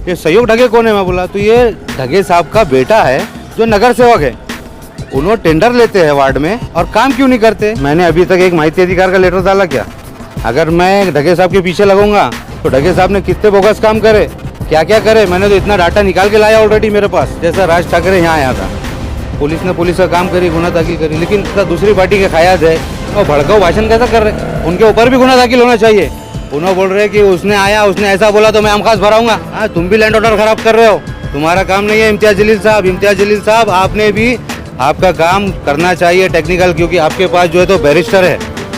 ये सहयोग ढगे कौन है? मैं बोला तो ये ढगे साहब का बेटा है जो नगर सेवक है। उन्होंने टेंडर लेते हैं वार्ड में और काम क्यों नहीं करते? मैंने अभी तक एक माहिती अधिकार का लेटर डाला क्या? अगर मैं ढगे साहब के पीछे लगूंगा तो ढगे साहब ने कितने बोगस काम करे, क्या क्या करे? मैंने तो इतना डाटा निकाल के लाया ऑलरेडी मेरे पास। जैसा राज ठाकरे यहाँ आया था, पुलिस ने पुलिस का काम करी, गुना दाखिल करी, लेकिन दूसरी पार्टी के खयात है और भड़काऊ भाषण कैसा कर रहे? उनके ऊपर भी गुना दाखिल होना चाहिए। उन्होंने बोल रहे कि उसने आया, उसने ऐसा बोला तो मैं आमखास भराऊंगा। हाँ, तुम भी लैंड ऑर्डर खराब कर रहे हो, तुम्हारा काम नहीं है। इम्तियाज जलील साहब आपने भी आपका काम करना चाहिए टेक्निकल, क्योंकि आपके पास जो है तो बैरिस्टर है।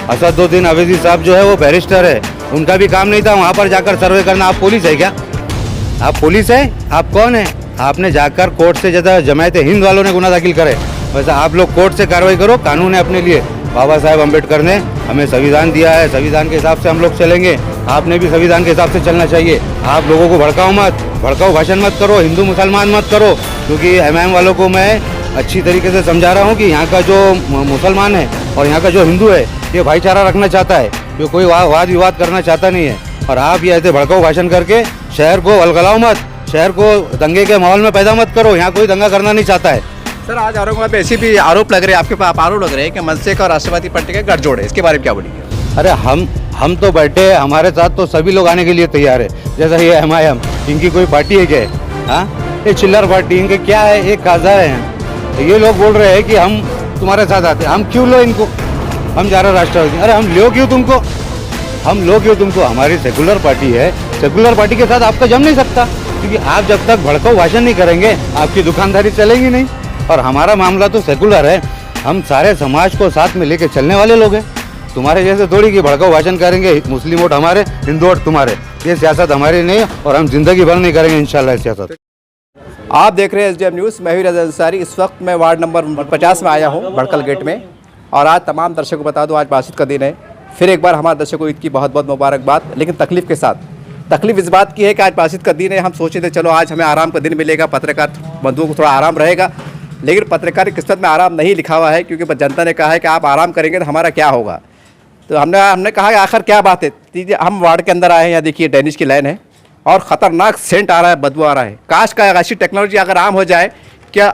असदुद्दीन अवैधी साहब जो है वो बैरिस्टर है, उनका भी काम नहीं था वहाँ पर जाकर सर्वे करना। आप पुलिस है क्या? आप पुलिस है? आप कौन है? आपने जाकर कोर्ट से, जैसा जमायत हिंद वालों ने गुना दाखिल करे वैसा आप लोग कोर्ट से कार्रवाई करो। कानून है अपने लिए। बाबा साहेब अम्बेडकर ने हमें संविधान दिया है, संविधान के हिसाब से हम लोग चलेंगे। आपने भी संविधान के हिसाब से चलना चाहिए। आप लोगों को भड़काओ मत, भड़काओ भाषण मत करो, हिंदू मुसलमान मत करो, क्योंकि एमआईएम वालों को मैं अच्छी तरीके से समझा रहा हूँ कि यहाँ का जो मुसलमान है और यहाँ का जो हिंदू है ये भाईचारा रखना चाहता है, ये कोई वाद विवाद करना चाहता नहीं है। और आप ये ऐसे भड़काऊ भाषण करके शहर को अलगलाओ मत, शहर को दंगे के माहौल में पैदा मत करो। यहाँ कोई दंगा करना नहीं चाहता है। सर, आज औरंगाबाद में ऐसे भी आरोप लग रहे हैं, आपके पास आरोप लग रहे हैं कि मनसे और राष्ट्रवादी पार्टी का गठजोड़ है, इसके बारे में क्या बोलेंगे? अरे हम तो बैठे, हमारे साथ तो सभी लोग आने के लिए तैयार है। जैसा ये एमआईएम, इनकी कोई पार्टी है क्या? हाँ, ये चिल्लर पार्टी, इनके क्या है? एक काजा है। तो ये लोग बोल रहे हैं कि हम तुम्हारे साथ आते, हम क्यों लो इनको? हम जा रहे राष्ट्रवादी। अरे हम लो क्यों तुमको? हम लो क्यों तुमको? हमारी सेकुलर पार्टी है, सेकुलर पार्टी के साथ आपका जम नहीं सकता, क्योंकि आप जब तक भड़काऊ भाषण नहीं करेंगे आपकी दुकानदारी चलेगी नहीं। और हमारा मामला तो सेकुलर है, हम सारे समाज को साथ में लेके चलने वाले लोग हैं। तुम्हारे जैसे थोड़ी कि भड़काऊ भाषण करेंगे, मुस्लिम वोट हमारे, हिंदू वोट तुम्हारे। ये सियासत हमारी नहीं है और हम जिंदगी भर नहीं करेंगे इंशाल्लाह सियासत। आप देख रहे हैं एसडीएम न्यूज़। मैं हूं रज़ा अंसारी। इस वक्त मैं वार्ड नंबर 50 में आया हूं, भड़कल गेट में। और आज तमाम दर्शकों को बता दूं, आज बासित का दिन है। फिर एक बार हमारे दर्शकों को ईद की बहुत बहुत मुबारकबाद, लेकिन तकलीफ़ के साथ। तकलीफ इस बात की है कि आज बासित का दिन है। हम सोचे थे चलो आज हमें आराम का दिन मिलेगा, पत्रकार बंधुओं को थोड़ा आराम रहेगा, लेकिन पत्रकार की किस्मत में आराम नहीं लिखा हुआ है, क्योंकि जनता ने कहा है कि आप आराम करेंगे तो हमारा क्या होगा। तो हमने कहा कि आखिर क्या बात है। दीजिए, हम वार्ड के अंदर आए हैं, यहाँ देखिए डैनिश की लाइन है और ख़तरनाक सेंट आ रहा है, बदबू आ रहा है। काश का ऐसी टेक्नोलॉजी अगर आम हो जाए, क्या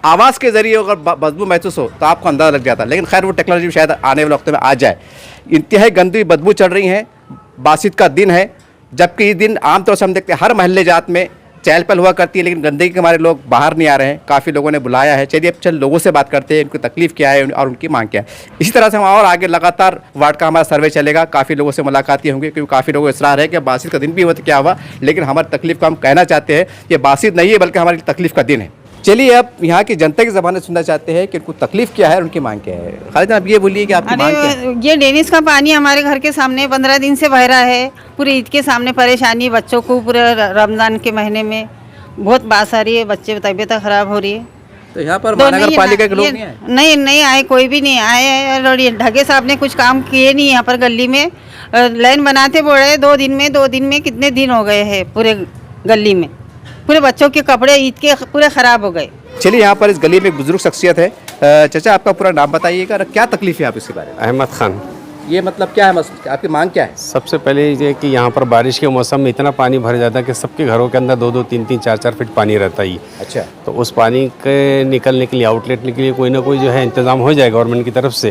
आवाज़ के ज़रिए अगर बदबू महसूस हो तो आपको अंदाज़ा लग जाता, लेकिन खैर वो टेक्नोलॉजी शायद आने वाले वक्त में आ जाए। इंतहाई गंदी बदबू चल रही है। बासित का दिन है, जबकि इस दिन आमतौर से हम देखते हैं हर महल्ले जात में चहल पहल हुआ करती है, लेकिन गंदगी के हमारे लोग बाहर नहीं आ रहे हैं। काफ़ी लोगों ने बुलाया है। चलिए अब चल लोगों से बात करते हैं, उनकी तकलीफ़ क्या है और उनकी मांग क्या है। इसी तरह से हम और आगे लगातार वार्ड का हमारा सर्वे चलेगा, काफ़ी लोगों से मुलाकातें होंगी, क्योंकि काफ़ी लोगों को इसरार है कि बासित का दिन भी हुआ तो क्या हुआ, लेकिन हमारी तकलीफ़ को हम कहना चाहते हैं ये बासित नहीं है बल्कि हमारी तकलीफ़ का दिन है। चलिए अब यहाँ की जनता की ज़बान सुनना चाहते हैं कि उनको तकलीफ़ क्या है और उनकी मांग क्या है। खालिद, आप ये बोलिए कि आपकी मांग क्या है? ये डेनिस का पानी हमारे घर के सामने 15 दिन से बह रहा है। पूरे ईद के सामने परेशानी बच्चों को, पूरे रमज़ान के महीने में बहुत बास आ रही है, बच्चे तबीयत ख़राब हो रही है। तो यहाँ पर महानगर पालिका के लोग नहीं आए? नहीं आए, कोई भी नहीं आए। और ढगे साहब ने कुछ काम किए नहीं। यहाँ पर गली में लाइन बनाते बोल रहे 2 दिन में कितने दिन हो गए हैं पूरे गली में। पूरे बच्चों के कपड़े ईद के पूरे ख़राब हो गए। चलिए, यहाँ पर इस गली में एक बुजुर्ग शख्सियत है। चाचा, आपका पूरा नाम बताइएगा, क्या तकलीफ़ है आप इसके बारे में? अहमद खान। ये मतलब क्या है, आपकी मांग क्या है? सबसे पहले ये कि यहाँ पर बारिश के मौसम में इतना पानी भर जाता है कि सबके घरों के अंदर 2-2, 3-3, 4-4 फीट पानी रहता ही। अच्छा। तो उस पानी के निकलने के लिए, आउटलेट के लिए कोई ना कोई जो है इंतज़ाम हो जाए गवर्नमेंट की तरफ से,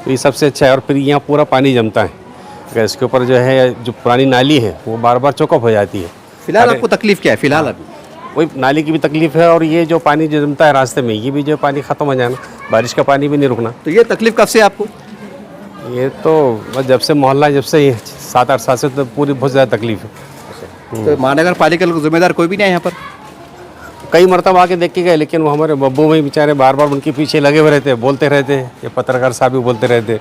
तो ये सबसे अच्छा है। और फिर यहाँ पूरा पानी जमता है, इसके ऊपर जो है जो पुरानी नाली है वो बार बार चौकअप हो जाती है। फिलहाल आपको तकलीफ़ क्या है? फिलहाल अभी वही नाली की भी तकलीफ़ है, और ये जो पानी जो जमता है रास्ते में, ये भी जो पानी ख़त्म हो जाना, बारिश का पानी भी नहीं रुकना। तो ये तकलीफ़ कब से आपको? ये तो बस जब से मोहल्ला, जब से 7-8 साल से तो पूरी बहुत ज़्यादा तकलीफ़ है। तो महानगर पालिका के जिम्मेदार कोई भी नहीं है यहाँ पर? कई मरतबा आके देख के गए, लेकिन वो हमारे बब्बू में बेचारे बार बार उनके पीछे लगे हुए रहते, बोलते रहते। ये पत्रकार साहब भी बोलते रहते,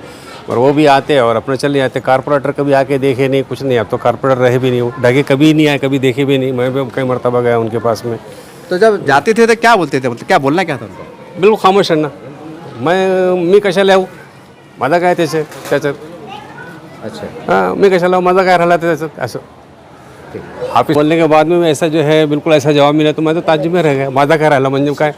और वो भी आते और अपने चले जाते। कारपोरेटर कभी आके देखे नहीं, कुछ नहीं। अब तो कारपोरेटर रहे भी नहीं, ढगे कभी नहीं आए, कभी देखे भी नहीं। मैं भी कई मरतबा गया उनके पास में। तो जब जाते थे तो क्या बोलते थे, मतलब क्या बोलना क्या था उनको? बिल्कुल खामोश रहना। मी कशाला येऊ, माझा काय त्याच्यात? अच्छा। हाँ, मी कशाला माझा काय राहिला त्याच्यात असं। आप बोलने के बाद में ऐसा जो है बिल्कुल ऐसा जवाब मिला तो मैं तो ताज्जुब में रह गया। माझा क्या राहिला म्हणजे काय?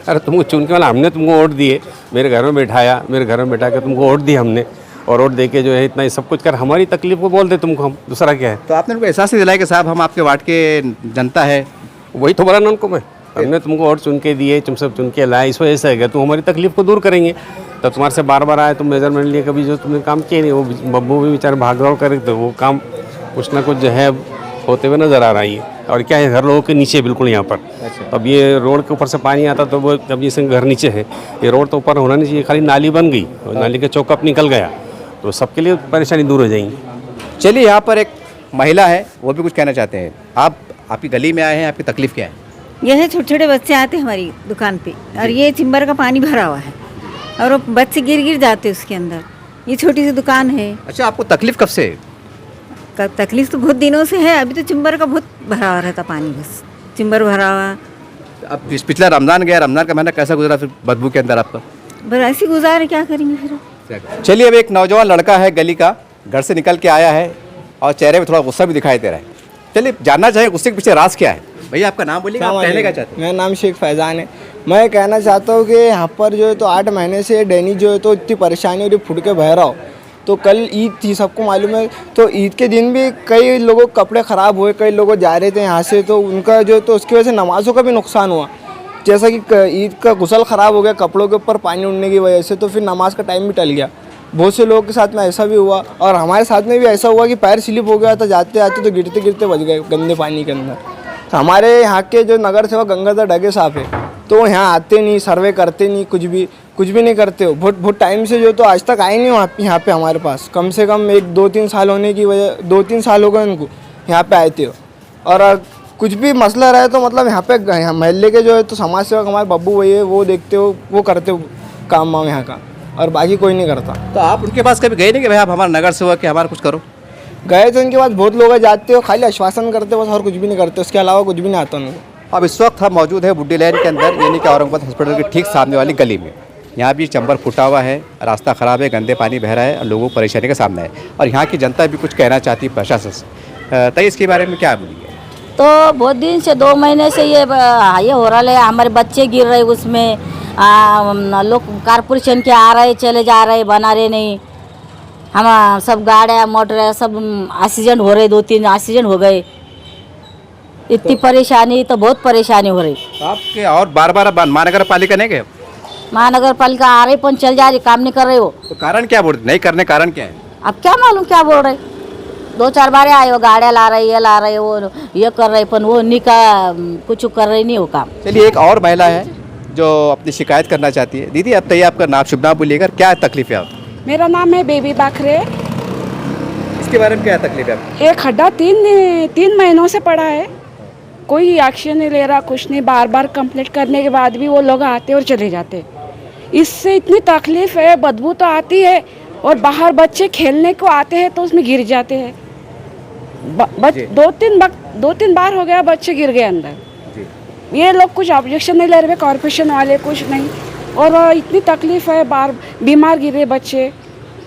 अरे तुमको चुन के वाला हमने तुमको वोट दिए, मेरे घर में बैठाया, मेरे घर में बैठा के तुमको वोट दिए हमने, और रोड दे के जो है इतना ही सब कुछ कर हमारी तकलीफ को बोल दे तुमको, हम दूसरा क्या है। तो आपने उनको एहसास नहीं दिलाया कि साहब हम आपके वार्ड के जनता है? वही तो बोला ना उनको मैं, हमने तुमको और चुन के दिए, तुम सब चुन के लाए, इस वजह से है तुम हमारी तकलीफ को दूर करेंगे। तो तुम्हारे से बार बार आए, तुम मेजरमेंट लिए, कभी जो तुमने काम किए नहीं, वो बब्बू भी बेचारे भाग दौड़ करे, तो वो काम कुछ ना कुछ जो है होते हुए नजर आ रही है। और क्या है, घर लोगों के नीचे बिल्कुल यहाँ पर। अब ये रोड के ऊपर से पानी आता तो वो जब जैसे घर नीचे है, ये रोड तो ऊपर होना नहीं चाहिए, खाली नाली बन गई और नाली का चौकअप निकल गया तो सबके लिए परेशानी दूर हो जाएगी। चलिए, यहाँ पर एक महिला है, वो भी कुछ कहना चाहते हैं। आप आपकी गली में आए हैं, आपकी तकलीफ क्या है? ये है छोटे छोटे बच्चे आते हैं हमारी दुकान पे और ये चिंबर का पानी भरा हुआ है और वो बच्चे गिर गिर जाते हैं उसके अंदर। ये छोटी सी दुकान है। अच्छा, आपको तकलीफ कब से है? तकलीफ तो बहुत दिनों से है। अभी तो चिंबर का बहुत भरा हुआ रहता पानी, बस चिंबर भरा हुआ। अब पिछला रमज़ान गया, रमज़ान का महीना कैसा गुजरा फिर बदबू के अंदर आपका? बस ऐसी गुजारे, क्या करेंगे फिर। चलिए, अब एक नौजवान लड़का है गली का, घर से निकल के आया है और चेहरे में थोड़ा गुस्सा भी दिखाई दे रहा है। चलिए जानना चाहिए गुस्से के पीछे राज क्या है। भैया आपका नाम बोलिए, आप कहने का चाहते हैं? मेरा नाम शेख फैज़ान है। मैं कहना चाहता हूँ कि यहाँ पर जो है तो 8 महीने से डेनी जो है तो इतनी परेशानी हो रही, फुट के बह रहा हो। तो कल ईद थी, सबको मालूम है। तो ईद के दिन भी कई लोगों के कपड़े ख़राब हुए, कई लोग जा रहे थे यहाँ से, तो उनका जो तो उसकी वजह से नमाज़ों का भी नुकसान हुआ। जैसा कि ईद का गुसल ख़राब हो गया कपड़ों के ऊपर पानी उड़ने की वजह से, तो फिर नमाज का टाइम भी टल गया। बहुत से लोगों के साथ में ऐसा भी हुआ और हमारे साथ में भी ऐसा हुआ कि पैर स्लिप हो गया था, जाते आते तो गिरते गिरते बच गए गंदे पानी के अंदर। तो हमारे यहाँ के जो नगर सेवक गंगाधर ढगे साहब है, तो वो यहाँ आते नहीं, सर्वे करते नहीं, कुछ भी नहीं करते हो। बहुत टाइम से जो तो आज तक आए नहीं यहाँ पे हमारे पास। कम से कम 1-2-3 साल होने की वजह, 2-3 साल हो गए उनको यहाँ पे आए थे। और कुछ भी मसला रहे तो मतलब यहाँ पे महल्ले के जो है तो समाज सेवक हमारे बब्बू भैया है, वो देखते हो, वो करते हो काम वाम यहाँ का, और बाकी कोई नहीं करता। तो आप उनके पास कभी गए नहीं कि भाई आप हमारा नगर सेवक है, हमारा कुछ करो? गए तो उनके पास बहुत लोग जाते हो, खाली आश्वासन करते बस, और कुछ भी नहीं करते, उसके अलावा कुछ भी नहीं आता उनको। अब इस वक्त हम मौजूद है बुड्डी लाइन के अंदर, यानी कि औरंगाबाद हॉस्पिटल के ठीक सामने वाली गली में। यहाँ भी चंबर फूटा हुआ है, रास्ता ख़राब है, गंदे पानी बह रहा है और लोगों को परेशानी का सामना है। और यहाँ की जनता भी कुछ कहना चाहती है प्रशासन से। तो इसके बारे में क्या बोलिए? तो बहुत दिन से 2 महीने से ये हो रहा है, हमारे बच्चे गिर रहे उसमें, लोग कारपोरेशन के आ रहे चले जा रहे, बना रहे नहीं। हम सब गाड़ियाँ मोटर सब एक्सीडेंट हो रहे, 2-3 एक्सीडेंट हो गए। इतनी परेशानी, तो बहुत परेशानी हो रही। आपके और बार बार महानगर पालिका नहीं गए? महानगर पालिका आ रही पर चल जा रही, काम नहीं कर रहे हो। तो कारण क्या बोल नहीं करने कारण क्या है? अब क्या मालूम क्या बोल रहे। 2-4 बार आए हो, गाड़ियाँ ला रही, ये ला रहे, वो ये कर रहे, पर वो नहीं का कुछ कर रही नहीं हो काम। चलिए, एक और महिला है जो अपनी शिकायत करना चाहती है। दीदी, अब तक आपका नाम शुभ नाम बोलिएगा, क्या तकलीफ है आपको? मेरा नाम है बेबी बाखरे। इसके बारे में क्या तकलीफ है आपको? एक खड्डा 3 महीनों से पड़ा है, कोई एक्शन नहीं ले रहा, कुछ नहीं। बार बार कंप्लेंट करने के बाद भी वो लोग आते और चले जाते। इससे इतनी तकलीफ है, बदबू तो आती है, और बाहर बच्चे खेलने को आते हैं तो उसमें गिर जाते हैं। 2-3 बार हो गया, बच्चे गिर गए अंदर। ये लोग कुछ ऑब्जेक्शन नहीं ले रहे, कॉर्पोरेशन वाले कुछ नहीं। और इतनी तकलीफ है, बार बीमार गिरे बच्चे,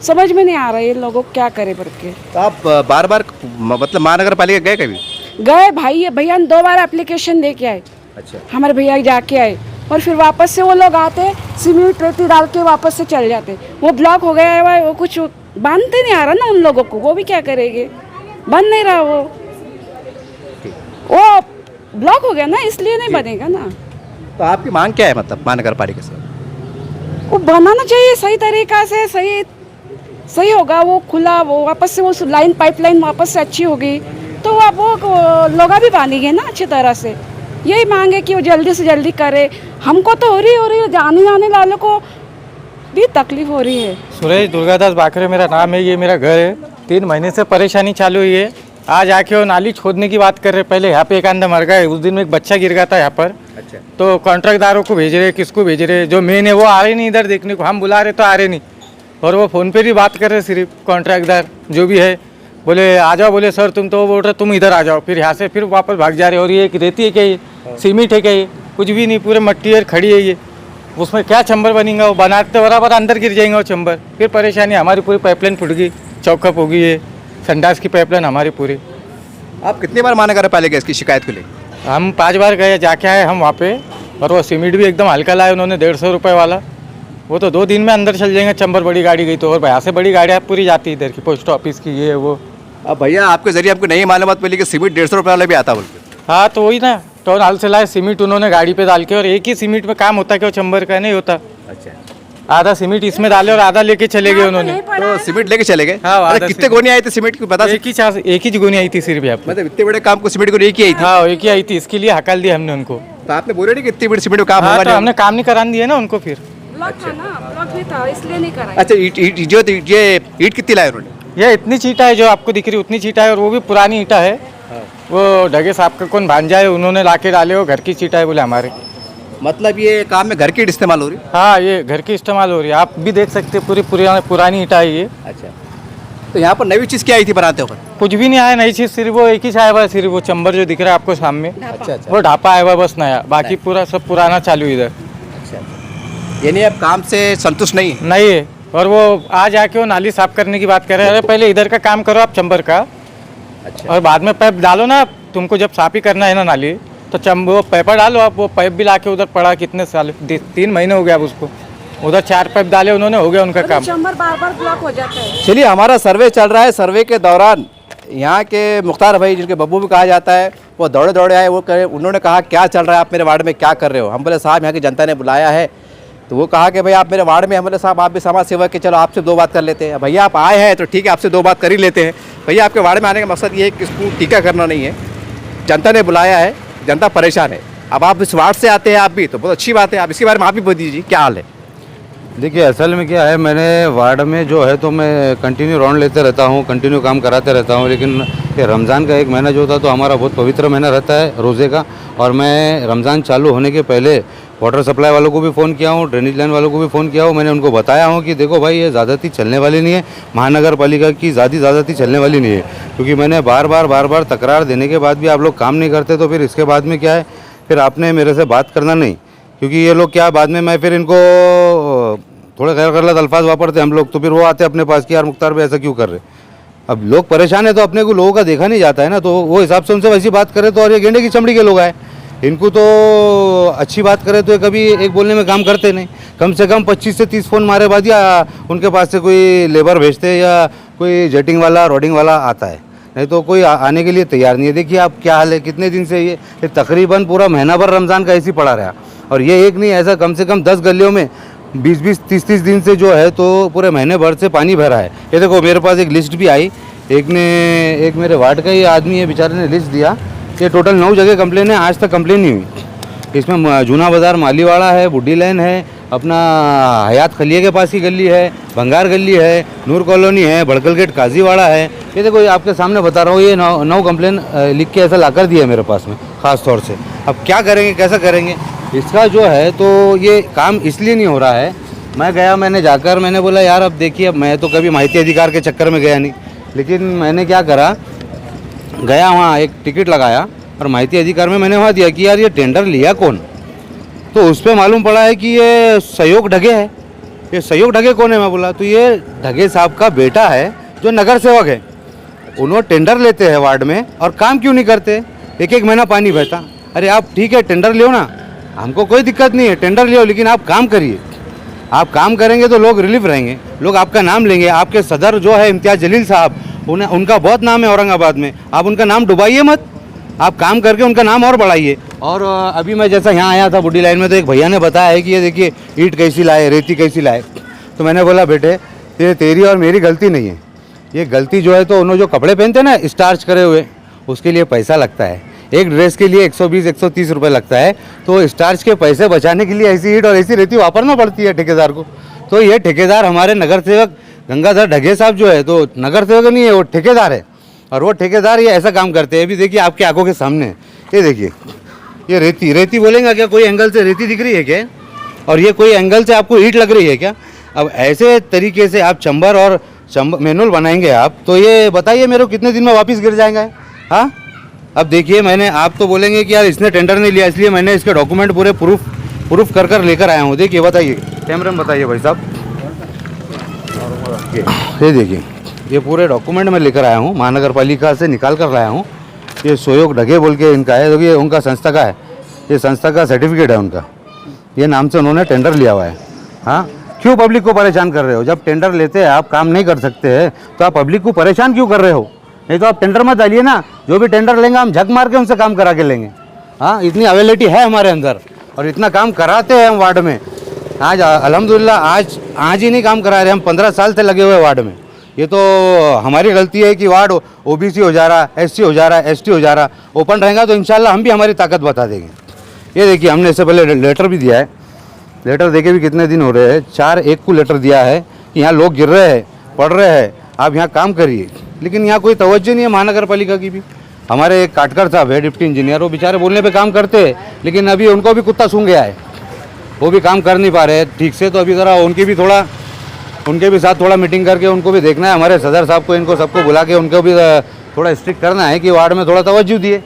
समझ में नहीं आ रहा ये लोगों को क्या करे बोल के। तो आप बार बार मतलब महानगर पालिका गए कभी? गए भैया ने 2 बार एप्लीकेशन दे के आए। अच्छा। हमारे भैया जाके आए और फिर वापस से वो लोग आते, सीमेंट रेती डाल के वापस से चल जाते। वो ब्लॉक हो गया है, वो कुछ बांधते नहीं आ रहा ना उन लोगों को, वो भी क्या करेंगे, बंद नहीं रहा वो ब्लॉक हो गया ना, इसलिए नहीं बनेगा ना। तो आपकी मांग क्या है मतलब महानगर पालिका से? वो बनाना चाहिए सही तरीका से, सही होगा वो खुला, वो वापस से वो लाइन पाइपलाइन वापस से अच्छी होगी तो अब वो लोग भी बांधेंगे ना अच्छी तरह से। यही मांगे कि वो जल्दी से जल्दी करे। हमको तो हो रही है, जाने वालों को भी तकलीफ हो रही है। सुरेश दुर्गादास बाखरे मेरा नाम है, ये मेरा घर है। 3 महीने से परेशानी चालू हुई है। आज आके वो नाली खोदने की बात कर रहे। पहले यहाँ पे एक आंधा मर गया, उस दिन में एक बच्चा गिर गया था यहाँ पर। अच्छा। तो कॉन्ट्रैक्टदारों को भेज रहे, किसको भेज रहे, जो मेन है वो आ रहे नहीं इधर देखने को। हम बुला रहे तो आ रहे नहीं, और वो फ़ोन पे भी बात कर रहे सिर्फ कॉन्ट्रैक्टदार जो भी है। बोले आ जाओ, बोले सर तुम तो बोल रहे तुम इधर आ जाओ, फिर यहाँ से फिर वापस भाग जा रहे। और ये रेती है क्या, ये सीमेंट है क्या, ये कुछ भी नहीं, पूरे मट्टी है खड़ी है ये। उसमें क्या चंबर बनेगा, वो बनाते बराबर अंदर गिर जाएंगे वो चंबर। फिर परेशानी, हमारी पूरी पाइपलाइन फूट गई, चौकअप हो गई है, संडास की पाइपलाइन हमारी पूरी। आप कितनी बार महानगर पालिका इसकी शिकायत को ले? हम 5 बार गए, जाके आए हम वहाँ पे। और वो सीमेंट भी एकदम हल्का लाए उन्होंने, 150 रुपये वाला। वो तो 2 दिन में अंदर चल जाएंगे, चंबर बड़ी गाड़ी गई तो, और यहाँ से बड़ी गाड़ियाँ पूरी जाती है इधर की, पोस्ट ऑफिस की, ये वो। अब भैया आपके जरिए हमको नई मालूमात मिली कि सीमेंट 150 रुपये वाला भी आता बोल के। हाँ तो वही ना, टाउन हाल से लाए सीमेंट उन्होंने गाड़ी पे डाल के, और एक ही सीमेंट में काम होता है, क्या चंबर का नहीं होता। अच्छा, आधा सीमेंट इसमें डाले और आधा लेके चले गए उन्होंने। तो सीमेंट लेके चले गए। हाँ, अरे आधा कितने गोनी आई थी सीमेंट की बता सकते? एक ही गोनी आई थी सिर्फ यहाँ पे। मतलब इतने बड़े काम को सीमेंट को एक ही आई थी। हाँ एक ही आई थी, इसके लिए हकाल दिया हमने उनको। तो आपने बोले नहीं कि इतनी बड़ी सीमेंट में काम हाँ, होगा तो नहीं? हमने काम नहीं कराने दिया ना उनको फिर। ब्लॉक था ना, ब्लॉक भी था इसलिए नहीं कराया। अच्छा, ये ईट कितनी लाए उन्होंने? ये इतनी चीटा है जो आपको दिख रही, उतनी चीटा है, और वो भी पुरानी ईटा है। वो ढगे साहब का कौन भांजा है, उन्होंने लाके डाले, वो घर की चीटा है बोले हमारे। मतलब ये काम में घर की ईंट इस्तेमाल हो रही? हाँ ये घर की इस्तेमाल हो रही है, आप भी देख सकते हैं, पूरी पुरानी ईटा है ये। अच्छा, तो यहाँ पर नई चीज़ क्या आई थी बनाते हो? कुछ भी नहीं आया नई चीज़, सिर्फ वो एक ही आया हुआ है, सिर्फ वो चंबर जो दिख रहा है आपको सामने, अच्छा, वो ढापा आया हुआ है बस नया, बाकी पूरा सब पुराना चालू इधर। यानी अब काम से संतुष्ट नहीं? नहीं है, और वो आज आके वो नाली साफ करने की बात कर रहे हैं। अरे पहले इधर का काम करो आप चंबर का, अच्छा, और बाद में पाइप डालो ना, तुमको जब साफ ही करना है ना नाली, तो वो पाइपर डालो आप। वो पाइप भी लाके उधर पड़ा कितने साल, 3 महीने हो गया अब उसको, उधर 4 पाइप डाले उन्होंने, हो गया उनका काम। चंबर बार बार ब्लॉक हो जाता है। चलिए, हमारा सर्वे चल रहा है। सर्वे के दौरान यहाँ के मुख्तार भाई, जिनके बब्बू भी कहा जाता है, वो दौड़े दौड़े आए। उन्होंने कहा क्या चल रहा है, आप मेरे वार्ड में क्या कर रहे हो? हम बोले साहब यहाँ की जनता ने बुलाया है। तो वो कहा कि भाई आप मेरे वार्ड में। हम बोले साहब आप भी समाज सेवक के, चलो आपसे 2 बात कर लेते हैं। भैया आप आए हैं तो ठीक है, आपसे 2 बात कर ही लेते हैं। भैया आपके वार्ड में आने का मकसद ये है कि इसको टीका करना नहीं है, जनता ने बुलाया है, जनता परेशान है। अब आप इस वार्ड से आते हैं आप भी, तो बहुत अच्छी बात है। आप इसके बारे में आप भी बता दीजिए क्या हाल है। देखिए असल में क्या है, मैंने वार्ड में जो है तो मैं कंटिन्यू राउंड लेते रहता हूँ, कंटिन्यू काम कराते रहता हूँ। लेकिन ये रमज़ान का एक महीना जो था तो हमारा बहुत पवित्र महीना रहता है रोज़े का। और मैं रमज़ान चालू होने के पहले वाटर सप्लाई वालों को भी फ़ोन किया हूँ, ड्रेनेज लाइन वालों को भी फ़ोन किया हूँ। मैंने उनको बताया हूँ कि देखो भाई ये ज़्यादती चलने वाली नहीं है, महानगर पालिका की ज़्यादती चलने वाली नहीं है। क्योंकि मैंने बार बार तकरार देने के बाद भी आप लोग काम नहीं करते, तो फिर इसके बाद में क्या है, फिर आपने मेरे से बात करना नहीं। क्योंकि ये लोग क्या, बाद में मैं फिर इनको थोड़े गैर गलत अल्फाज वापरते हम लोग, तो फिर वो आते अपने पास कि यार मुख्तार भाई ऐसा क्यों कर रहे। अब लोग परेशान है तो अपने को लोगों का देखा नहीं जाता है ना, तो वो हिसाब से उनसे वैसी बात करे तो। और ये गेंडे की चमड़ी के लोग आए, इनको तो अच्छी बात करे तो ये कभी एक बोलने में काम करते नहीं। कम से कम 25 से 30 फ़ोन मारे बाद या उनके पास से कोई लेबर भेजते या कोई जेटिंग वाला रोडिंग वाला आता है, नहीं तो कोई आने के लिए तैयार नहीं है। देखिए आप क्या हाल है, कितने दिन से ये तकरीबन पूरा महीना भर रमज़ान का ऐसे ही पड़ा रहा। और ये एक नहीं, ऐसा कम से कम 10 गलियों में 20-20, 30-30 दिन से जो है तो पूरे महीने भर से पानी भरा है। ये देखो मेरे पास एक लिस्ट भी आई, एक मेरे वार्ड का ही आदमी है बेचारे ने लिस्ट दिया। ये टोटल 9 जगह कंप्लेन है, आज तक कंप्लेन नहीं हुई। इसमें जूना बाज़ार मालीवाड़ा है, बुड्डी लाइन है, अपना हयात खलिए के पास की गली है, भंगार गली है, नूर कॉलोनी है, भड़कल गेट काजीवाड़ा है। ये देखो ये आपके सामने बता रहा हूँ, ये 9 कंप्लेन लिख के ऐसा लाकर दिया मेरे पास में ख़ास तौर से। अब क्या करेंगे, कैसा करेंगे इसका जो है, तो ये काम इसलिए नहीं हो रहा है। मैं गया, मैंने जाकर मैंने बोला यार अब देखिए, अब मैं तो कभी माहिती अधिकार के चक्कर में गया नहीं, लेकिन मैंने क्या करा, गया वहाँ एक टिकट लगाया और माहिती अधिकार में मैंने वहाँ दिया कि यार ये टेंडर लिया कौन। तो उस पर मालूम पड़ा है कि ये सहयोग ढगे है। ये सहयोग ढगे कौन है? मैं बोला तो ये ढगे साहब का बेटा है जो नगर सेवक है। उन्होंने टेंडर लेते हैं वार्ड में और काम क्यों नहीं करते, एक महीना पानी बहता। अरे आप ठीक है टेंडर लियो ना, हमको कोई दिक्कत नहीं है, टेंडर लियो, लेकिन आप काम करिए। आप काम करेंगे तो लोग रिलीफ रहेंगे, लोग आपका नाम लेंगे। आपके सदर जो है इम्तियाज़ जलील साहब, उनका बहुत नाम है औरंगाबाद में, आप उनका नाम डुबाइए मत, आप काम करके उनका नाम और बढ़ाइए। और अभी मैं जैसा यहाँ आया था बुड्डी लाइन में, तो एक भैया ने बताया है कि ये देखिए ईंट कैसी लाए, रेती कैसी लाए। तो मैंने बोला बेटे ये तेरी और मेरी गलती नहीं है, ये गलती जो है तो उन्होंने जो कपड़े पहनते हैं ना स्टार्च करे हुए, उसके लिए पैसा लगता है। एक ड्रेस के लिए 120-130 रुपये लगता है। तो स्टार्च के पैसे बचाने के लिए ऐसी ईंट और ऐसी रेती वापरना पड़ती है ठेकेदार को। तो ये ठेकेदार हमारे नगर सेवक गंगाधर ढगे साहब जो है, तो नगर सेवक नहीं है, वो ठेकेदार है। और वो ठेकेदार ये ऐसा काम करते हैं। अभी देखिए आपकी आंखों के सामने ये देखिए, ये रेती बोलेंगे क्या? कोई एंगल से रेती दिख रही है क्या? और ये कोई एंगल से आपको ईंट लग रही है क्या? अब ऐसे तरीके से आप चंबर और मैनुअल बनाएंगे आप, तो ये बताइए मेरे को कितने दिन में वापस गिर जाएगा? हाँ, अब देखिए मैंने, आप तो बोलेंगे कि यार इसने टेंडर नहीं लिया, इसलिए मैंने इसके डॉक्यूमेंट पूरे प्रूफ कर लेकर आया हूँ। देखिए बताइए, कैमरे में बताइए भाई साहब, ये देखिए ये पूरे डॉक्यूमेंट में लेकर आया हूँ, महानगर पालिका से निकाल कर लाया हूँ। ये सहयोग ढगे बोल के इनका है, देखिए उनका संस्था का है, ये संस्था का सर्टिफिकेट है उनका, ये नाम से उन्होंने टेंडर लिया हुआ है। हाँ, क्यों पब्लिक को परेशान कर रहे हो? जब टेंडर लेते हैं आप, काम नहीं कर सकते हैं तो आप पब्लिक को परेशान क्यों कर रहे हो? नहीं तो आप टेंडर मत डालिए ना, जो भी टेंडर लेंगे हम झक मार के उनसे काम करा के लेंगे। हाँ, इतनी अवेलेबिलिटी है हमारे अंदर और इतना काम कराते हैं हम वार्ड में। आज अल्हम्दुलिल्लाह आज ही नहीं काम करा रहे, हम 15 साल से लगे हुए वार्ड में। ये तो हमारी गलती है कि वार्ड ओबीसी हो जा रहा, एससी हो जा रहा, एसटी हो जा रहा। ओपन रहेगा तो इंशाल्लाह हम भी हमारी ताकत बता देंगे। ये देखिए, हमने इससे पहले लेटर भी दिया है। लेटर देके भी कितने दिन हो रहे हैं, 4-1 को लेटर दिया है कि यहाँ लोग गिर रहे हैं, पढ़ रहे हैं, आप यहाँ काम करिए। लेकिन यहाँ कोई तवज्जो नहीं है महानगर पालिका की भी। हमारे एक काटकर साहब है डिप्टी इंजीनियर, वो बेचारे बोलने पे काम करते हैं, लेकिन अभी उनको भी कुत्ता सूंघ गया है, वो भी काम कर नहीं पा रहे हैं ठीक से। तो अभी ज़रा उनके भी साथ थोड़ा मीटिंग करके उनको भी देखना है। हमारे सदर साहब को, इनको सबको बुला के उनको भी थोड़ा स्ट्रिक्ट करना है कि वार्ड में थोड़ा तवज्जो दिए।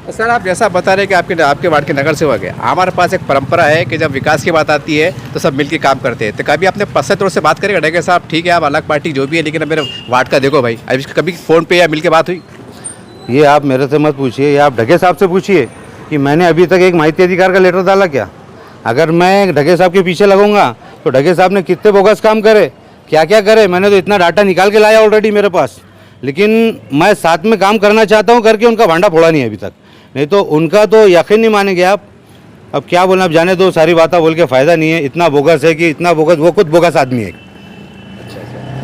सर, आप जैसा बता रहे हैं कि आपके वार्ड के नगर सेवक है, हमारे पास एक परंपरा है कि जब विकास की बात आती है तो सब मिलकर काम करते हैं। तो कभी आपने पर्सनल तौर से बात करेगा डगे साहब, ठीक है आप अलग पार्टी जो भी है, लेकिन अब मेरे वार्ड का देखो भाई, अभी कभी फ़ोन पे या मिल के बात हुई? ये आप मेरे से मत पूछिए, ये आप ढगे साहब से पूछिए कि मैंने अभी तक एक माहिती अधिकार का लेटर डाला क्या? अगर मैं ढगे साहब के पीछे लगूंगा तो ढगे साहब ने कितने बोगस काम करे, क्या क्या करे। मैंने तो इतना डाटा निकाल के लाया ऑलरेडी मेरे पास, लेकिन मैं साथ में काम करना चाहता हूँ करके उनका भांडा फोड़ा नहीं है अभी तक। नहीं तो उनका तो यकीन नहीं मानेंगे आप। अब क्या बोलना, अब जाने दो, सारी बातें बोल के फ़ायदा नहीं है। इतना बोगस है कि इतना बोगस, वो खुद बोगस आदमी है।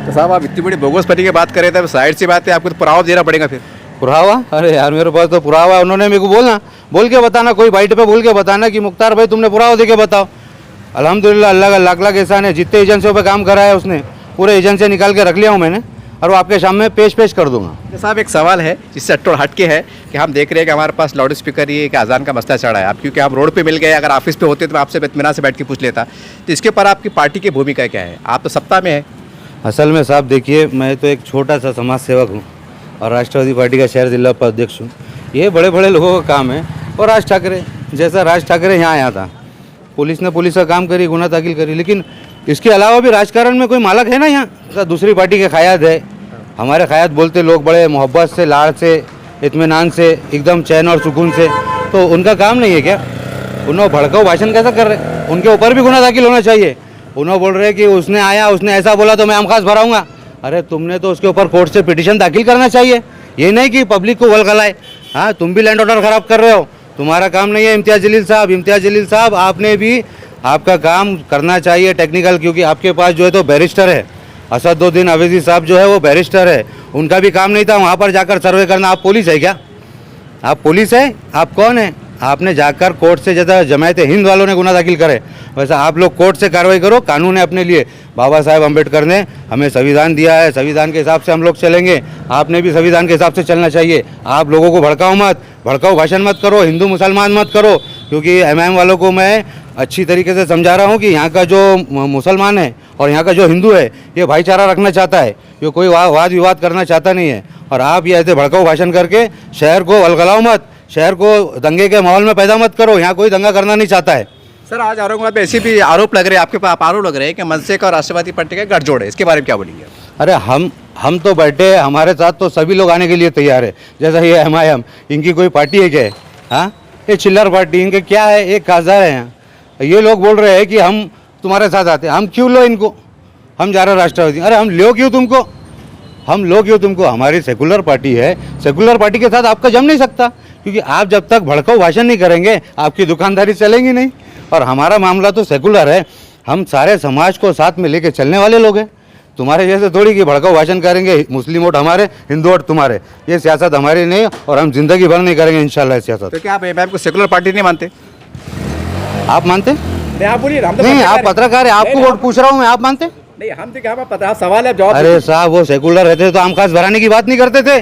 तो साहब, आप इतनी बड़ी बोगस पार्टी की बात करें तो साइड से बात है, आपको तो पुरावा देना पड़ेगा फिर। पुरावा? अरे यार, मेरे पास तो पुरावा है। उन्होंने मेरे को बोल के बताना, कोई बाइट पे बोल के बताना कि मुख्तार भाई तुमने पुरावा दे के बताओ। अल्हम्दुलिल्लाह, अल्लाह का लाख लाख एहसान है, जितने एजेंसियों पे काम करा है उसने पूरे एजेंसी निकाल के रख लिया हूँ मैंने, और वो आपके सामने पेश कर दूंगा। साहब, एक सवाल है जिससे हट के है कि हम देख रहे हैं कि हमारे पास लाउड स्पीकर ये एक अजान का मसला चढ़ा है। आप क्योंकि हम रोड पे मिल गए, अगर ऑफिस पे होते तो मैं आपसे इत्मीनान से बैठ के पूछ लेता। तो इसके ऊपर आपकी पार्टी की भूमिका क्या है? आप तो सत्ता में है। असल में साहब देखिए, मैं तो एक छोटा सा समाज सेवक हूँ और राष्ट्रवादी पार्टी का शहर जिला उपाध्यक्ष हूँ। ये बड़े बड़े लोगों का काम है। और राज ठाकरे जैसा, राज ठाकरे यहाँ आया था, पुलिस ने पुलिस का काम करी, गुना दाखिल करी, लेकिन इसके अलावा भी राजकारण में कोई मालक है ना यहाँ? दूसरी पार्टी के क़याद है, हमारे क़याद बोलते लोग बड़े मोहब्बत से, लाड़ से, इत्मीनान से, एकदम चैन और सुकून से। तो उनका काम नहीं है क्या? उन्होंने भड़काऊ भाषण कैसा कर रहे? उनके ऊपर भी गुना दाखिल होना चाहिए। उन्होंने बोल रहे कि उसने आया, उसने ऐसा बोला तो मैं आमखास भराऊंगा। अरे तुमने तो उसके ऊपर कोर्ट से पिटीशन दाखिल करना चाहिए, ये नहीं कि पब्लिक को वलगलाए। हाँ, तुम भी लैंड ऑर्डर ख़राब कर रहे हो, तुम्हारा काम नहीं है। इम्तियाज़ जलील साहब, आपने भी आपका काम करना चाहिए टेक्निकल, क्योंकि आपके पास जो है तो बैरिस्टर है। असदुद्दीन अवैसी साहब जो है वो बैरिस्टर है, उनका भी काम नहीं था वहाँ पर जाकर सर्वे करना। आप पुलिस है क्या? आप पुलिस है? आप कौन है? आपने जाकर कोर्ट से, जैसा जमायत हिंद वालों ने गुना दाखिल करे वैसा आप लोग कोर्ट से कार्रवाई करो। कानून है अपने लिए, बाबा साहेब अम्बेडकर ने हमें संविधान दिया है, संविधान के हिसाब से हम लोग चलेंगे। आपने भी संविधान के हिसाब से चलना चाहिए। आप लोगों को भड़काओ मत, भड़काऊ भाषण मत करो, हिंदू मुसलमान मत करो, क्योंकि एमआईएम वालों को मैं अच्छी तरीके से समझा रहा हूँ कि यहाँ का जो मुसलमान है और यहाँ का जो हिंदू है ये भाईचारा रखना चाहता है, ये कोई वाद विवाद करना चाहता नहीं है। और आप ये ऐसे भड़काऊ भाषण करके शहर को अलगलाओ मत, शहर को दंगे के माहौल में पैदा मत करो। यहाँ कोई दंगा करना नहीं चाहता है। सर, आज औरंगाबाद में ऐसे भी आरोप लग रहे हैं, आपके पास आरोप लग रहे हैं कि मनसे का और राष्ट्रवादी पार्टी का गठजोड़ है, इसके बारे में क्या बोलेंगे? अरे हम तो बैठे, हमारे साथ तो सभी लोग आने के लिए तैयार है। जैसा ये एमआईएम, इनकी कोई पार्टी है क्या? हाँ, ये चिल्लर पार्टी, इनके क्या है? एक खासदार है यहाँ। ये लोग बोल रहे हैं कि हम तुम्हारे साथ आते हैं। हम क्यों लो इनको? हम जा रहे राष्ट्रवादी। अरे हम लो क्यों तुमको? हम लोग क्यों तुमको? हमारी सेकुलर पार्टी है, सेकुलर पार्टी के साथ आपका जम नहीं सकता, क्योंकि आप जब तक भड़काऊ भाषण नहीं करेंगे आपकी दुकानदारी चलेगी नहीं। और हमारा मामला तो सेकुलर है, हम सारे समाज को साथ में लेके चलने वाले लोग हैं। तुम्हारे जैसे थोड़ी कि भड़काऊ भाषण करेंगे, मुस्लिम वोट हमारे, हिंदू वोट तुम्हारे, ये सियासत हमारी नहीं, और हम जिंदगी भर नहीं करेंगे इंशाल्लाह सियासत। तो क्या आप एमआईएम को सेकुलर पार्टी नहीं मानते? आप मानते? आप बोलिए। नहीं, आप पत्रकार है, आपको वोट पूछ रहा हूँ मैं, आप मानते? नहीं, हम तो क्या पता, सवाल है जवाब। अरे साहब, वो सेकुलर रहते तो आम खास भराने की बात नहीं करते थे।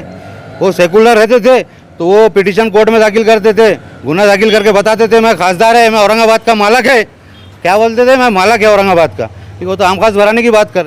वो सेकुलर रहते थे तो वो पिटीशन कोर्ट में दाखिल करते थे, गुना दाखिल करके बताते थे मैं खासदार है, मैं औरंगाबाद का मालक है, क्या बोलते थे, मैं मालक है औरंगाबाद का। वो तो आम खास भराने की बात कर